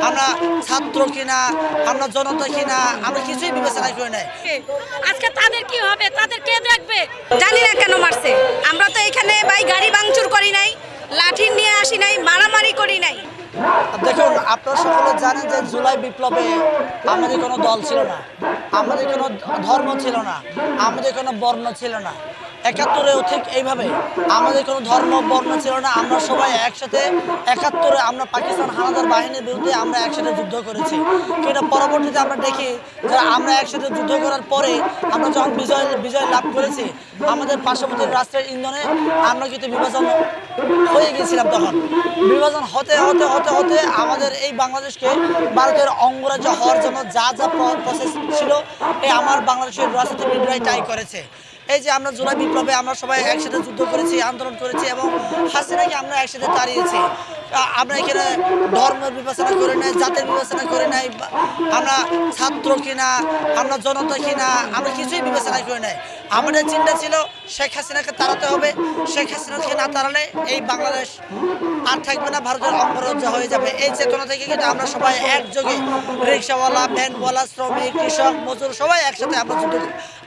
আমরা ছাত্র কিনা, আমরা জনতা কিনা, আমরা কিছুই বিবেচনা করি নাই। আজকে তাদের কি হবে, তাদের কে দেখবে, জানি না কেন মারছে। আমরা তো এখানে ভাই গাড়ি ভাঙচুর করি নাই, লাঠি নিয়ে আসি নাই, মারামারি করি নাই। দেখুন, আপনারা সকলে জানেন যে জুলাই বিপ্লবে আমাদের কোনো দল ছিল না, আমাদের কোনো ধর্ম ছিল না, আমাদের কোনো বর্ণ ছিল না। ৭১-এও ঠিক এইভাবে আমাদের কোনো ধর্ম বর্ণ ছিল না। আমরা সবাই একসাথে ৭১-এ আমরা পাকিস্তান হানাদার বাহিনীর বিরুদ্ধে আমরা একসাথে যুদ্ধ করেছি। কিন্তু পরবর্তীতে আমরা দেখি যে আমরা একসাথে যুদ্ধ করার পরে আমরা যখন বিজয় লাভ করেছি, আমাদের পার্শ্ববর্তী রাষ্ট্রের ইন্ধনে আমরা কিন্তু বিভাজন হয়ে গিয়েছিলাম। তখন বিভাজন হতে হতে হতে হতে আমাদের এই বাংলাদেশকে ভারতের অঙ্গরাজ্য হওয়ার জন্য যা যা প্রসেস ছিল, এই আমার বাংলাদেশের রাজনীতিবিদরাই তাই করেছে। এই যে আমরা জুলাই বিপ্লবে আমরা সবাই একসাথে যুদ্ধ করেছি, আন্দোলন করেছি এবং হাসিনাকে আমরা একসাথে তাড়িয়েছি। আমরা এখানে ধর্মের বিবেচনা করে নাই, জাতের বিবেচনা করে নাই, আমরা ছাত্র কিনা, আমরা জনতা কিনা, আমরা কিছুই বিবেচনা করে নাই। আমাদের চিন্তা ছিল শেখ হাসিনাকে তাড়াতে হবে। শেখ হাসিনাকে না তাড়ালে এই বাংলাদেশ আর থাকবে না, ভারতের অঙ্গরাজ্য হয়ে যাবে। এই চেতনা থেকে কিন্তু আমরা সবাই একযোগে, রিক্সাওয়ালা, ভ্যানওয়ালা, শ্রমিক, কৃষক, মজুর সবাই একসাথে আমরা যুদ্ধ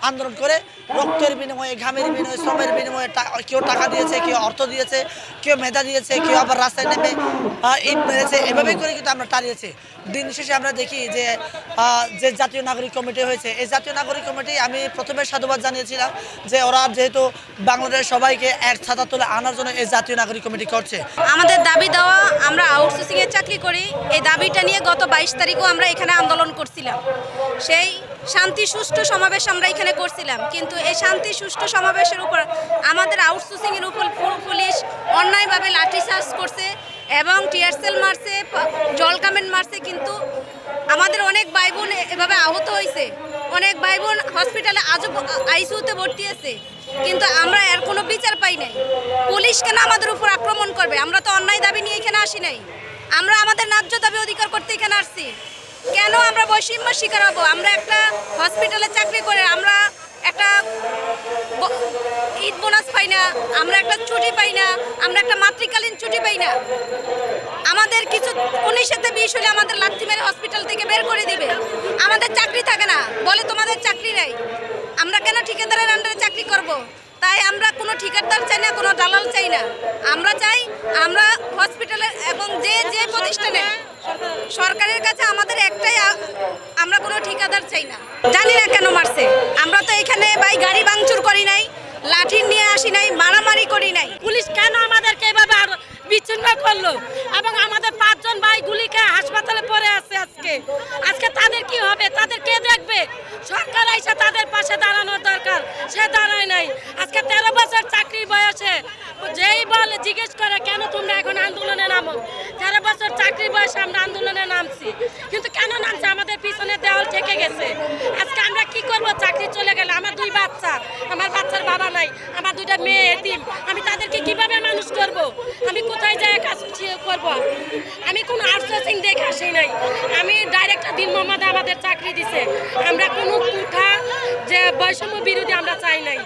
আন্দোলন করে রক্তের বিনিময়ে, ঘামের বিনিময়ে, শ্রমের বিনিময়ে কেউ টাকা দিয়েছে, কেউ অর্থ দিয়েছে, কেউ মেধা দিয়েছে, কেউ আবার রাস্তায় নেমে ইট মেরেছে। এভাবেই করে কিন্তু আমরা তাড়িয়েছি। দিন শেষে আমরা দেখি যে জাতীয় নাগরিক কমিটি হয়েছে, এই জাতীয় নাগরিক কমিটি আমি প্রথমে সাধুবাদ জানিয়েছিলাম যে ওরা যেহেতু বাংলাদেশ সবাইকে এক ছাতা তুলে আনার জন্য এই জাতীয় নাগরিক কমিটি করছে। আমাদের দাবি দেওয়া, আমরা আউটসোর্সিং এর চাকরি করি, এই দাবিটা নিয়ে গত ২২ তারিখও আমরা এখানে আন্দোলন করছিলাম। সেই শান্তি সুষ্ঠু সমাবেশ আমরা এখানে করছিলাম, কিন্তু এই শান্তি সুষ্ঠু সমাবেশের উপর আমাদের আউটসোর্সিং এর উপর পুলিশ অন্যায়ভাবে লাঠিচার্জ করছে এবং টিয়ারসেল মারছে, জল কামেন্ট মারছে। কিন্তু আমাদের অনেক ভাই বোন এভাবে আহত হয়েছে, অনেক ভাই বোন হসপিটালে আজও আইসিইউতে ভর্তি আছে, কিন্তু আমরা এর কোনো বিচার পাই নাই। পুলিশ কেন আমাদের উপর আক্রমণ করবে? আমরা তো অন্যায় দাবি নিয়ে এখানে আসি নাই, আমরা আমাদের ন্যায্য দাবি অধিকার করতে এখানে আসছি। কেন আমরা বৈষম্য শিকার হব? আমরা একটা হসপিটালে চাকরি করে আমরা একটা ঈদ বোনাস পাই না, আমরা একটা ছুটি পাই না, আমরা একটা মাতৃকালীন ছুটি পাই না। আমাদের কিছু 19-তে 20 হলে আমাদের লাঠি মেরে হসপিটাল থেকে বের করে দিবে। আমাদের চাকরি থাকে না, বলে তোমাদের চাকরি নেই। আমরা কেন ঠিকাদারের আন্ডারে চাকরি করব? তাই আমরা কোনো ঠিকাদার চাই না, কোনো দালাল চাই না। আমরা চাই আমরা হসপিটালে এবং যে প্রতিষ্ঠানে সরকারের কাছে আমাদের একটাই, আমরা কোনো ঠিকাদার চাই না। জানি না কেন মারছে। আমরা তো এখানে ভাই গাড়ি ভাঙচুর করি নাই, লাঠি নিয়ে আসি নাই, মারামারি করি নাই। পুলিশ কেন আমাদেরকে এভাবে বিচ্ছিন্ন করলো এবং আমাদের 5 জন ভাই গুলি খেয়ে হাসপাতালে পড়ে আছে। আজকে তাদের কি হবে, তাদের কে দেখবে? সরকার এসে তাদের পাশে দাঁড়ানোর দরকার, সে দাঁড়ায় নাই। আজকে 13 বছর চাকরির বয়সে যেই বলে জিজ্ঞেস করে কেন তোমরা এখন আন্দোলনে নামো, 13 বছর চাকরির বয়সে আমরা আন্দোলনে নামছি, কিন্তু কেন নামছি? আমাদের পিছনে দেওয়াল ঠেকে গেছে। আজকে আমরা কি করব? চাকরি চলে গেলে আমার 2 বাচ্চা, আমার বাচ্চার বাবা নাই, আমার 2টা মেয়ে এতিম, আমি তাদেরকে কিভাবে মানুষ করব? আমি কোথায় যাই কাজ করব? আমি কোনো আউটসোর্সিং দেখে আসি নাই, আমি ডাইরেক্ট দিন মোহাম্মদ আমাদের চাকরি দিছে। আমরা কোনো কোঠা যে বৈষম্য বিরোধী আমরা চাই নাই।